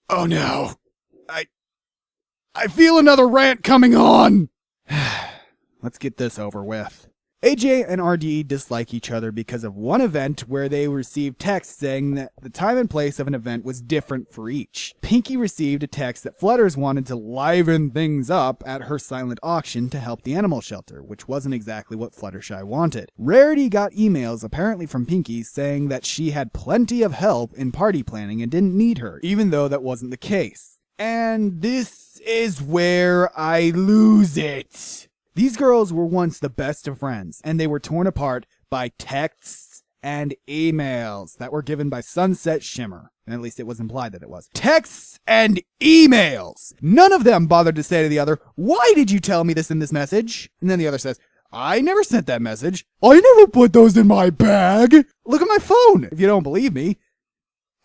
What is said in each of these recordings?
Oh no. I feel another rant coming on. Let's get this over with. AJ and RD dislike each other because of one event where they received text saying that the time and place of an event was different for each. Pinky received a text that Flutters wanted to liven things up at her silent auction to help the animal shelter, which wasn't exactly what Fluttershy wanted. Rarity got emails apparently from Pinky saying that she had plenty of help in party planning and didn't need her, even though that wasn't the case. And this is where I lose it. These girls were once the best of friends, and they were torn apart by texts and emails that were given by Sunset Shimmer. At least it was implied that it was. Texts and emails! None of them bothered to say to the other, "Why did you tell me this in this message?" And then the other says, "I never sent that message. I never put those in my bag. Look at my phone." If you don't believe me,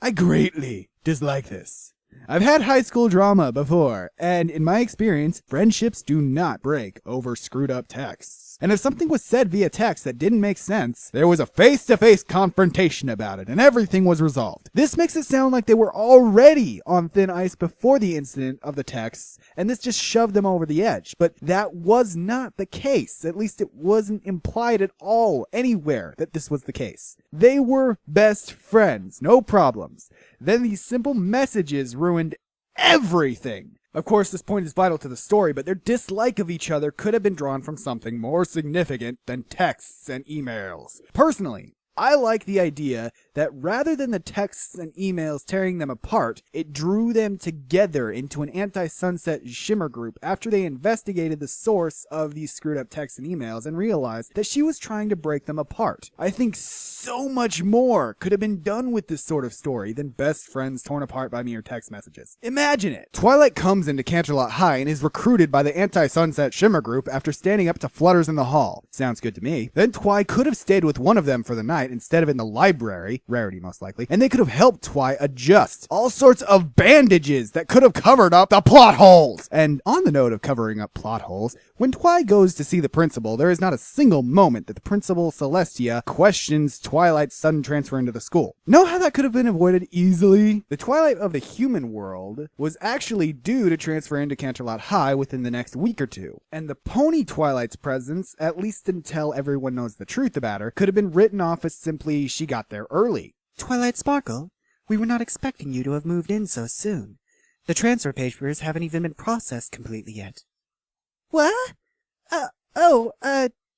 I greatly dislike this. I've had high school drama before, and in my experience, friendships do not break over screwed up texts. And if something was said via text that didn't make sense, there was a face-to-face confrontation about it, and everything was resolved. This makes it sound like they were already on thin ice before the incident of the texts, and this just shoved them over the edge. But that was not the case. At least it wasn't implied at all anywhere that this was the case. They were best friends, no problems. Then these simple messages ruined everything. Of course, this point is vital to the story, but their dislike of each other could have been drawn from something more significant than texts and emails. Personally, I like the idea that rather than the texts and emails tearing them apart, it drew them together into an anti-Sunset Shimmer group after they investigated the source of these screwed up texts and emails and realized that she was trying to break them apart. I think so much more could have been done with this sort of story than best friends torn apart by mere text messages. Imagine it! Twilight comes into Canterlot High and is recruited by the anti-Sunset Shimmer group after standing up to Flutters in the hall. Sounds good to me. Then Twi could have stayed with one of them for the night instead of in the library, Rarity most likely, and they could have helped Twi adjust all sorts of bandages that could have covered up the plot holes. And on the note of covering up plot holes, when Twi goes to see the principal, there is not a single moment that the principal, Celestia, questions Twilight's sudden transfer into the school. Know how that could have been avoided easily? The Twilight of the human world was actually due to transfer into Canterlot High within the next week or two, and the Pony Twilight's presence, at least until everyone knows the truth about her, could have been written off as simply she got there early. Twilight Sparkle, we were not expecting you to have moved in so soon. The transfer papers haven't even been processed completely yet. What?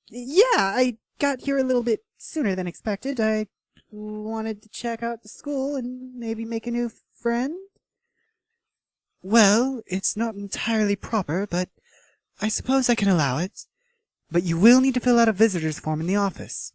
Yeah, I got here a little bit sooner than expected. I wanted to check out the school and maybe make a new friend. Well, it's not entirely proper, but I suppose I can allow it. But you will need to fill out a visitor's form in the office.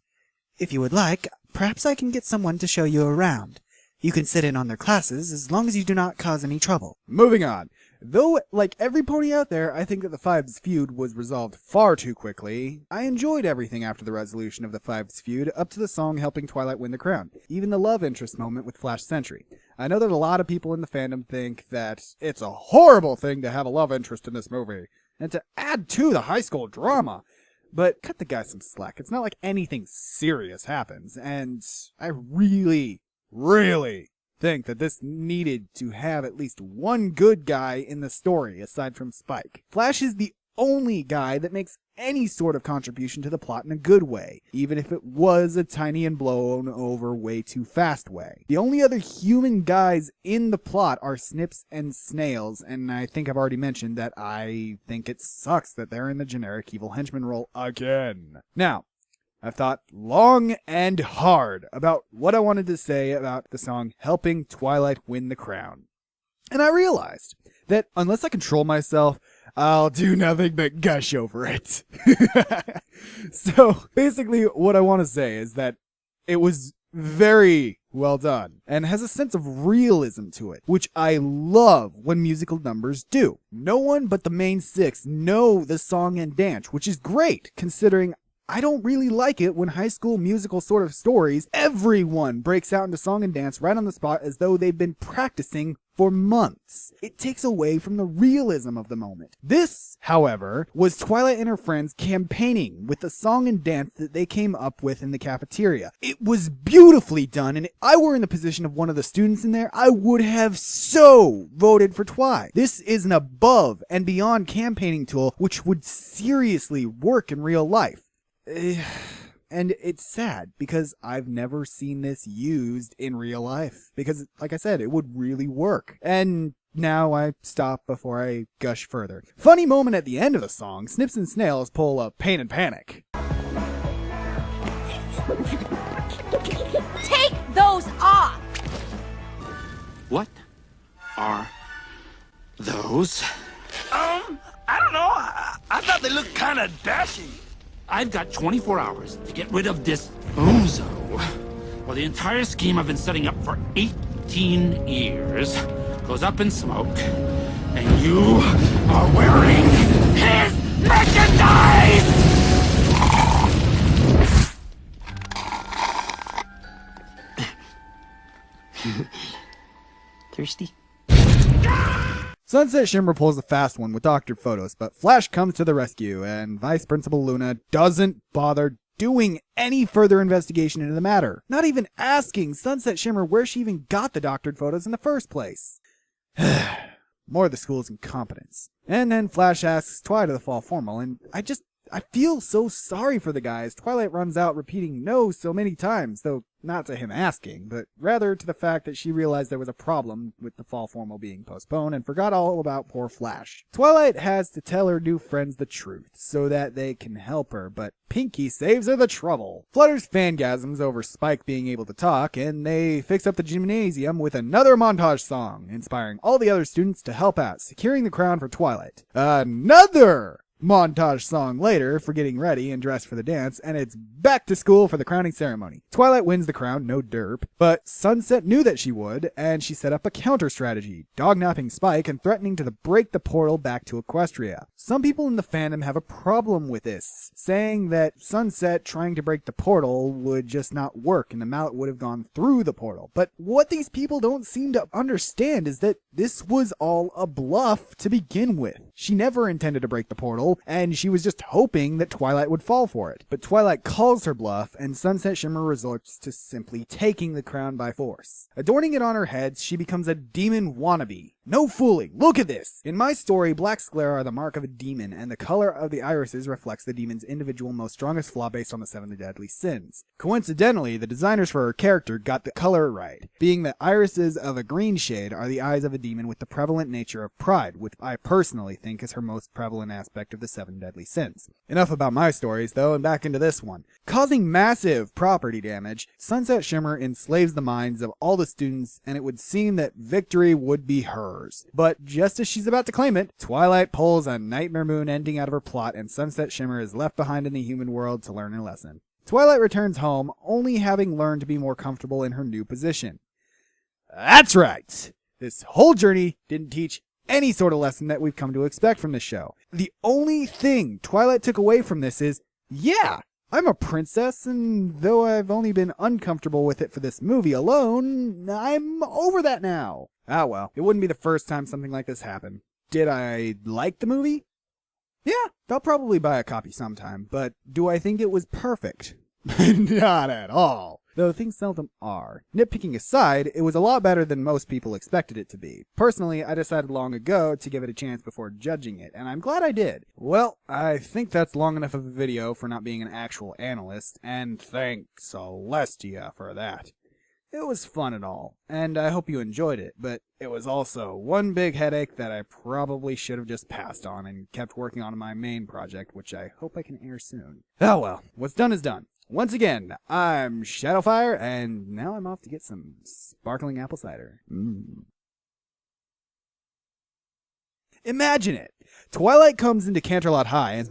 If you would like, perhaps I can get someone to show you around. You can sit in on their classes as long as you do not cause any trouble. Moving on. Though, like every pony out there, I think that the Fives feud was resolved far too quickly. I enjoyed everything after the resolution of the Fives feud, up to the song helping Twilight win the crown. Even the love interest moment with Flash Sentry. I know that a lot of people in the fandom think that it's a horrible thing to have a love interest in this movie, and to add to the high school drama. But cut the guy some slack. It's not like anything serious happens, and I really think that this needed to have at least one good guy in the story aside from Spike. Flash is the only guy that makes any sort of contribution to the plot in a good way, even if it was a tiny and blown over way too fast way. The only other human guys in the plot are Snips and Snails, and I think I've already mentioned that I think it sucks that they're in the generic evil henchman role again. Now, I've thought long and hard about what I wanted to say about the song helping Twilight win the crown. And I realized that unless I control myself, I'll do nothing but gush over it. So basically what I want to say is that it was very well done and has a sense of realism to it, which I love when musical numbers do. No one but the main six know the song and dance, which is great considering I don't really like it when high school musical sort of stories, everyone breaks out into song and dance right on the spot as though they've been practicing for months. It takes away from the realism of the moment. This, however, was Twilight and her friends campaigning with the song and dance that they came up with in the cafeteria. It was beautifully done, and if I were in the position of one of the students in there, I would have so voted for Twi. This is an above and beyond campaigning tool which would seriously work in real life. And it's sad because I've never seen this used in real life. Because, like I said, it would really work. And now I stop before I gush further. Funny moment at the end of the song, Snips and Snails pull a Pain and Panic. Take those off! What are those? I don't know. I thought they looked kind of dashing. I've got 24 hours to get rid of this bozo. Well, the entire scheme I've been setting up for 18 years goes up in smoke, and you are wearing his merchandise! Thirsty? Sunset Shimmer pulls a fast one with doctored photos, but Flash comes to the rescue, and Vice Principal Luna doesn't bother doing any further investigation into the matter. Not even asking Sunset Shimmer where she even got the doctored photos in the first place. More of the school's incompetence. And then Flash asks Twi to the fall formal, and I feel so sorry for the guys. Twilight runs out repeating no so many times, though not to him asking, but rather to the fact that she realized there was a problem with the fall formal being postponed and forgot all about poor Flash. Twilight has to tell her new friends the truth so that they can help her, but Pinky saves her the trouble. Flutter's fangasms over Spike being able to talk, and they fix up the gymnasium with another montage song, inspiring all the other students to help out, securing the crown for Twilight. Another montage song later for getting ready and dressed for the dance, and it's back to school for the crowning ceremony. Twilight wins the crown, no derp, but Sunset knew that she would, and she set up a counter strategy, dognapping Spike and threatening to break the portal back to Equestria. Some people in the fandom have a problem with this, saying that Sunset trying to break the portal would just not work and the mallet would have gone through the portal. But what these people don't seem to understand is that this was all a bluff to begin with. She never intended to break the portal, and she was just hoping that Twilight would fall for it. But Twilight calls her bluff, and Sunset Shimmer resorts to simply taking the crown by force. Adorning it on her head, she becomes a demon wannabe. No fooling, look at this! In my story, black sclera are the mark of a demon, and the color of the irises reflects the demon's individual most strongest flaw based on the 7 deadly sins. Coincidentally, the designers for her character got the color right, being that irises of a green shade are the eyes of a demon with the prevalent nature of pride, which I personally think is her most prevalent aspect of the 7 deadly sins. Enough about my stories, though, and back into this one. Causing massive property damage, Sunset Shimmer enslaves the minds of all the students, and it would seem that victory would be hers. But just as she's about to claim it, Twilight pulls a Nightmare Moon ending out of her plot, and Sunset Shimmer is left behind in the human world to learn a lesson. Twilight returns home, only having learned to be more comfortable in her new position. That's right! This whole journey didn't teach any sort of lesson that we've come to expect from this show. The only thing Twilight took away from this is, yeah, I'm a princess, and though I've only been uncomfortable with it for this movie alone, I'm over that now. Ah well, it wouldn't be the first time something like this happened. Did I like the movie? Yeah, I'll probably buy a copy sometime, but do I think it was perfect? Not at all. Though things seldom are. Nitpicking aside, it was a lot better than most people expected it to be. Personally, I decided long ago to give it a chance before judging it, and I'm glad I did. Well, I think that's long enough of a video for not being an actual analyst, and thank Celestia for that. It was fun and all, and I hope you enjoyed it, but it was also one big headache that I probably should have just passed on and kept working on my main project, which I hope I can air soon. Oh well, what's done is done. Once again, I'm Shadowfire, and now I'm off to get some sparkling apple cider. Imagine it! Twilight comes into Canterlot High and